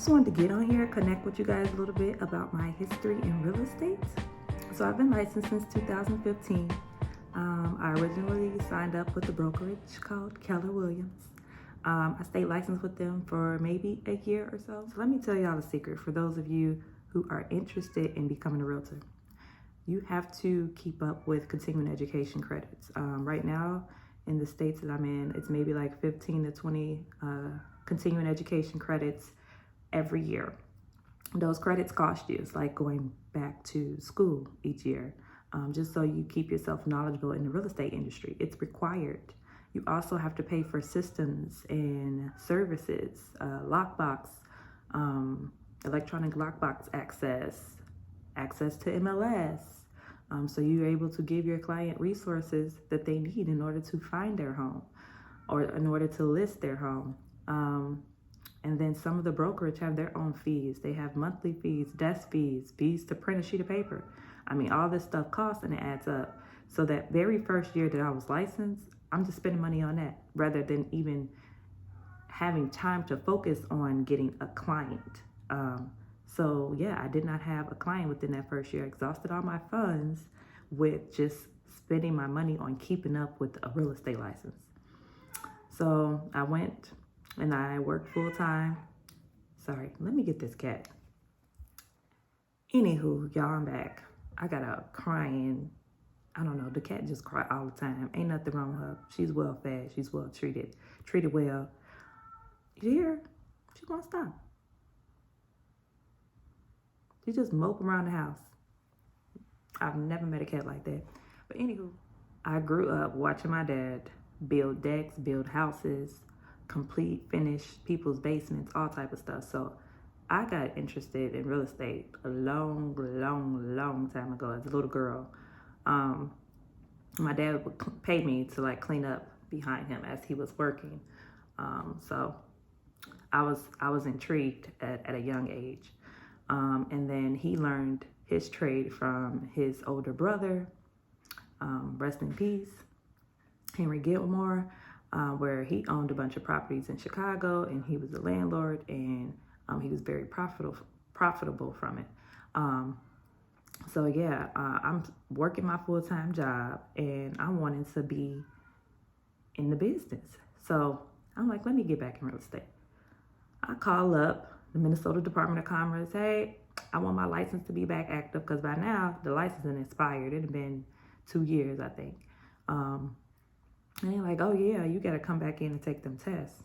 just wanted to get on here, connect with you guys a little bit about my history in real estate. So I've been licensed since 2015. I originally signed up with a brokerage called Keller Williams. I stayed licensed with them for maybe a year or so. So let me tell y'all a secret for those of you who are interested in becoming a realtor. You have to keep up with continuing education credits. Right now in the states that I'm in, it's maybe like 15 to 20 continuing education credits every year. Those credits cost you. It's like going back to school each year, just so you keep yourself knowledgeable in the real estate industry. It's required. You also have to pay for systems and services, lockbox, electronic lockbox access to MLS. So you're able to give your client resources that they need in order to find their home or in order to list their home. And then some of the brokerage have their own fees. They have monthly fees, desk fees, fees to print a sheet of paper. I mean, all this stuff costs and it adds up. So that very first year that I was licensed, I'm just spending money on that rather than even having time to focus on getting a client. So yeah, I did not have a client within that first year. I exhausted all my funds with just spending my money on keeping up with a real estate license. So I went and I worked full time. Sorry, let me get this cat. Anywho, y'all, I'm back. I got a crying, I don't know, the cat just cry all the time. Ain't nothing wrong with her. She's well fed, she's well treated well. You hear? She won't stop. She just mope around the house. I've never met a cat like that. But anywho, I grew up watching my dad build decks, build houses, complete, finish people's basements, all type of stuff. So I got interested in real estate a long time ago as a little girl. My dad would pay me to like clean up behind him as he was working. So I was intrigued at a young age. And then he learned his trade from his older brother, rest in peace, 𝗵𝗵𝗶𝘀𝗲, where he owned a bunch of properties in Chicago and he was a landlord and he was very profitable from it. So yeah, I'm working my full-time job and I wanted to be in the business. So I'm like, let me get back in real estate. I call up the Minnesota Department of Commerce. Hey, I want my license to be back active because by now the license is expired. It had been 2 years, I think. And they're like, oh yeah, you got to come back in and take them tests.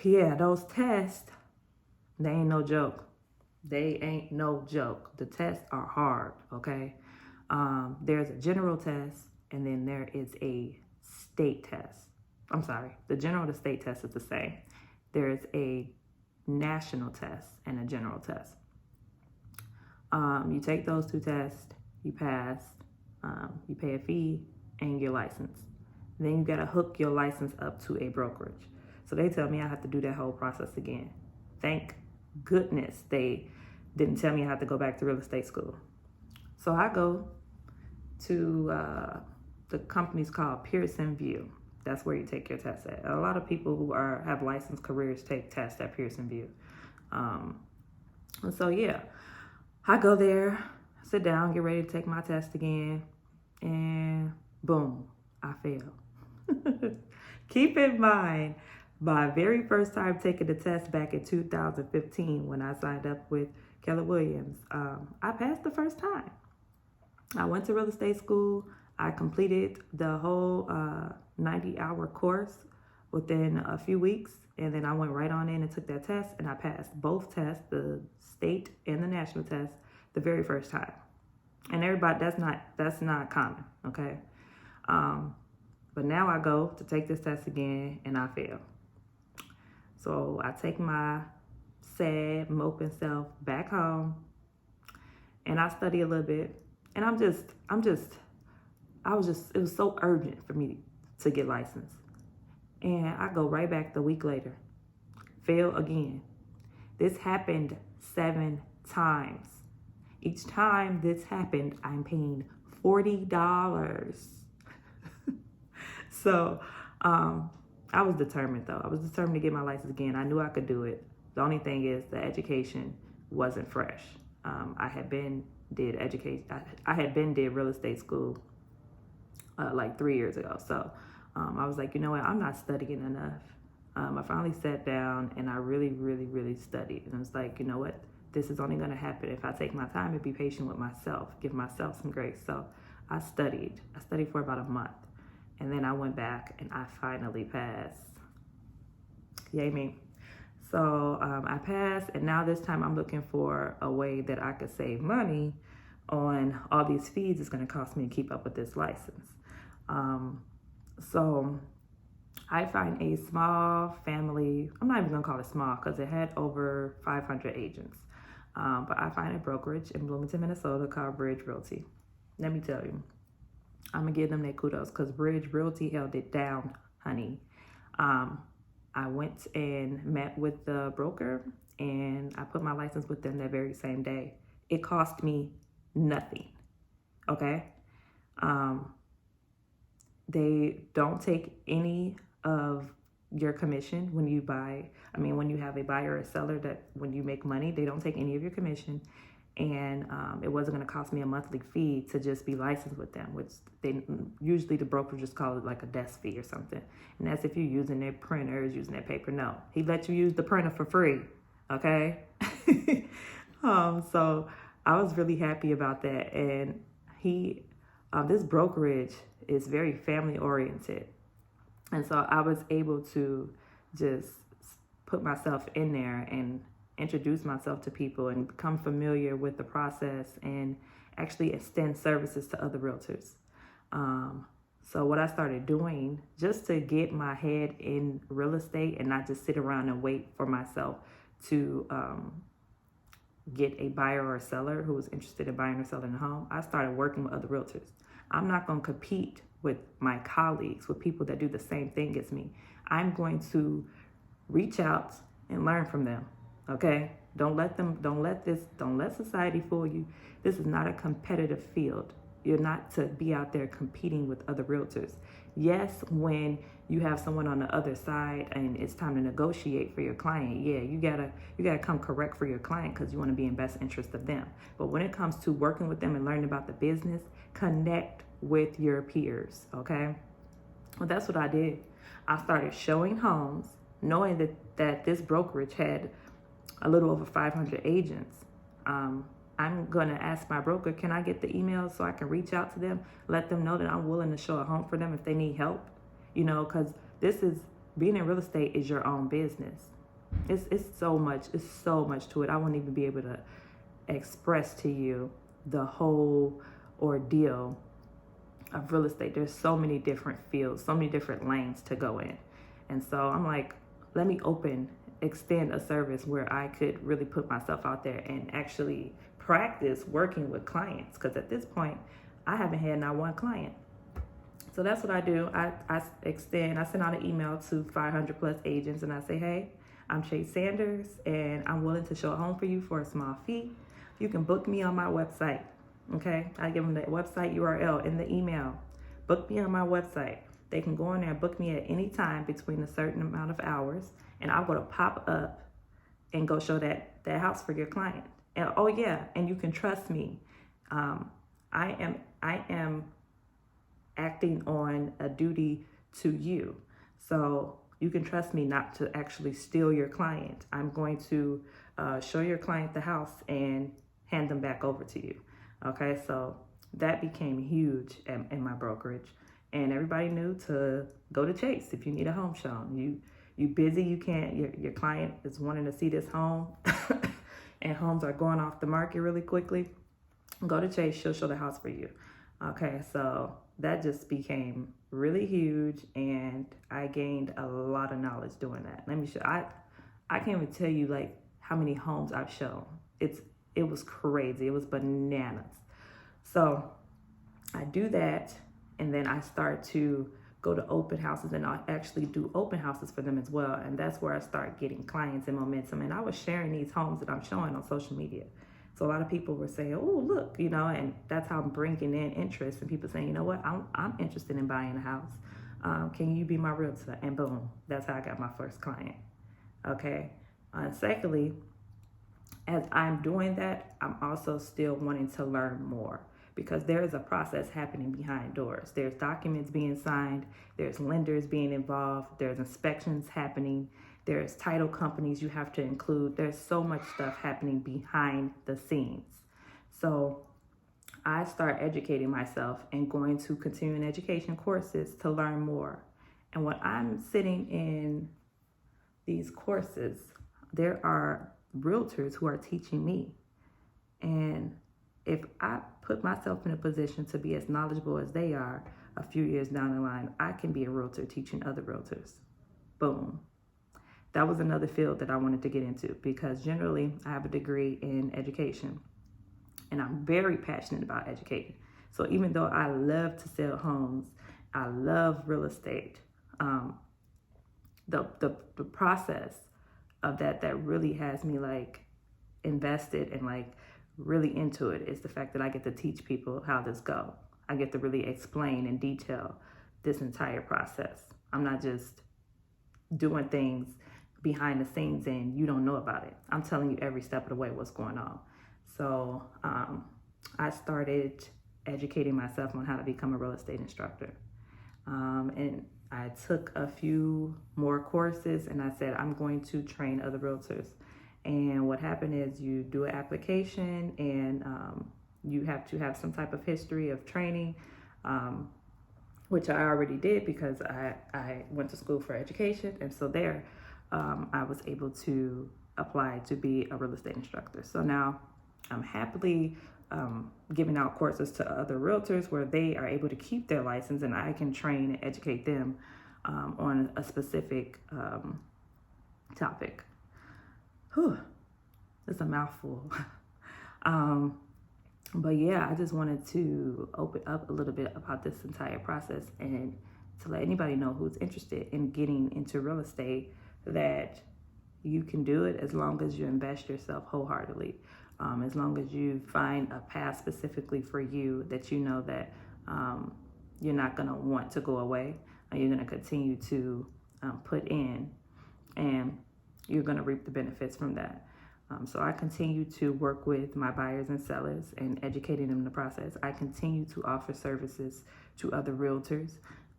Yeah, those tests, they ain't no joke. They ain't no joke. The tests are hard, okay? There's a general test and then there is a state test. I'm sorry, the general to state test is the same. There is a national test and a general test. You take those two tests, you pass, you pay a fee and your license. Then you gotta hook your license up to a brokerage. So they tell me I have to do that whole process again. Thank goodness they didn't tell me I have to go back to real estate school. So I go to the company's called Pearson VUE. That's where you take your test at. A lot of people who have licensed careers take tests at Pearson VUE. And so yeah, I go there, sit down, get ready to take my test again, and boom, I fail. Keep in mind, my very first time taking the test back in 2015 when I signed up with Keller Williams, I passed the first time. I went to real estate school. I completed the whole 90-hour course within a few weeks, and then I went right on in and took that test, and I passed both tests, the state and the national test, the very first time. And everybody, that's not common, okay? But now I go to take this test again, and I fail. So I take my sad, moping self back home, and I study a little bit, and it was so urgent for me to get licensed. And I go right back the week later, fail again. This happened 7 times. Each time this happened, I'm paying $40. So I I was determined though. I was determined to get my license again. I knew I could do it. The only thing is the education wasn't fresh. I had been did real estate school like 3 years ago. So I was like, you know what? I'm not studying enough. I finally sat down and I really, really, really studied. And I was like, you know what? This is only going to happen if I take my time and be patient with myself, give myself some grace. So I studied. I studied for about a month. And then I went back and I finally passed. Yay me. So I passed, and now this time I'm looking for a way that I could save money on all these fees it's going to cost me to keep up with this license. So I find a small family, I'm not even going to call it small because it had over 500 agents. But I find a brokerage in Bloomington, Minnesota called Bridge Realty. Let me tell you, I'm going to give them their kudos because Bridge Realty held it down, honey. I went and met with the broker and I put my license with them that very same day. It cost me nothing, okay? They don't take any of your commission when you buy. I mean, when you have a buyer or seller, that when you make money, they don't take any of your commission. And it wasn't going to cost me a monthly fee to just be licensed with them, which they usually the broker just call it like a desk fee or something. And that's if you're using their printers, using their paper. No, he let you use the printer for free. Okay. So I was really happy about that. And this brokerage is very family oriented. And so I was able to just put myself in there and introduce myself to people and become familiar with the process and actually extend services to other realtors. So what I started doing just to get my head in real estate and not just sit around and wait for myself to get a buyer or a seller who was interested in buying or selling a home, I started working with other realtors. I'm not going to compete with my colleagues, with people that do the same thing as me. I'm going to reach out and learn from them. Okay, don't let society fool you. This is not a competitive field. You're not to be out there competing with other realtors. Yes, when you have someone on the other side and it's time to negotiate for your client, yeah, you gotta come correct for your client because you want to be in best interest of them. But when it comes to working with them and learning about the business, connect with your peers. Okay, well, that's what I did. I started showing homes, knowing that this brokerage had a little over 500 agents. I'm going to ask my broker, can I get the email so I can reach out to them, let them know that I'm willing to show a home for them if they need help, because being in real estate is your own business. It's so much to it. I won't even be able to express to you the whole ordeal of real estate. There's so many different fields, so many different lanes to go in. And so I'm like, let me extend a service where I could really put myself out there and actually practice working with clients. Because at this point, I haven't had not one client. So that's what I do. I send out an email to 500 plus agents and I say, hey, I'm Chaise Sanders and I'm willing to show a home for you for a small fee. You can book me on my website. Okay, I give them the website URL in the email. Book me on my website. They can go in there and book me at any time between a certain amount of hours, and I'm going to pop up and go show that house for your client. And oh yeah, and you can trust me. I am acting on a duty to you, so you can trust me not to actually steal your client. I'm going to show your client the house and hand them back over to you. Okay, so that became huge in my brokerage. And everybody knew to go to Chaise if you need a home shown. You busy, you can't, your client is wanting to see this home and homes are going off the market really quickly. Go to Chaise, she'll show the house for you. Okay, so that just became really huge and I gained a lot of knowledge doing that. Let me show, I can't even tell you like how many homes I've shown. It was crazy, it was bananas. So I do that. And then I start to go to open houses and I'll actually do open houses for them as well. And that's where I start getting clients and momentum. And I was sharing these homes that I'm showing on social media. So a lot of people were saying, oh, look, and that's how I'm bringing in interest and people saying, you know what, I'm interested in buying a house. Can you be my realtor? And boom, that's how I got my first client. Okay. Secondly, as I'm doing that, I'm also still wanting to learn more, because there is a process happening behind doors. There's documents being signed, there's lenders being involved, there's inspections happening, there's title companies you have to include. There's so much stuff happening behind the scenes. So I start educating myself and going to continuing education courses to learn more. And when I'm sitting in these courses, there are realtors who are teaching me. And if I put myself in a position to be as knowledgeable as they are, a few years down the line, I can be a realtor teaching other realtors. Boom. That was another field that I wanted to get into, because generally I have a degree in education and I'm very passionate about educating. So even though I love to sell homes, I love real estate, the process of that really has me like invested and like really into it is the fact that I get to teach people how this go. I get to really explain in detail this entire process. I'm not just doing things behind the scenes and you don't know about it. I'm telling you every step of the way what's going on. So I started educating myself on how to become a real estate instructor. And I took a few more courses and I said, I'm going to train other realtors. And what happened is you do an application and you have to have some type of history of training, which I already did because I went to school for education. And so there I was able to apply to be a real estate instructor. So now I'm happily giving out courses to other realtors where they are able to keep their license and I can train and educate them on a specific topic. Whew, it's a mouthful. But yeah, I just wanted to open up a little bit about this entire process and to let anybody know who's interested in getting into real estate that you can do it as long as you invest yourself wholeheartedly. As long as you find a path specifically for you that you know that you're not going to want to go away, and you're going to continue to put in, and you're going to reap the benefits from that. So I continue to work with my buyers and sellers and educating them in the process. I continue to offer services to other realtors,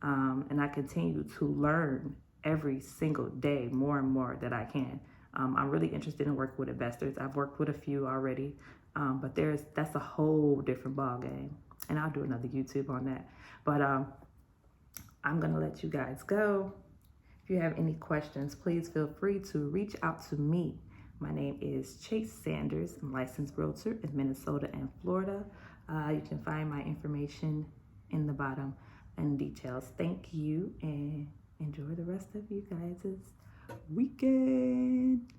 and I continue to learn every single day more and more that I can. I'm really interested in working with investors. I've worked with a few already, but that's a whole different ball game, and I'll do another YouTube on that. But I'm gonna let you guys go. If you have any questions, please feel free to reach out to me. My name is Chaise Sanders. I'm a licensed realtor in Minnesota and Florida. You can find my information in the bottom and details. Thank you and enjoy the rest of you guys' weekend.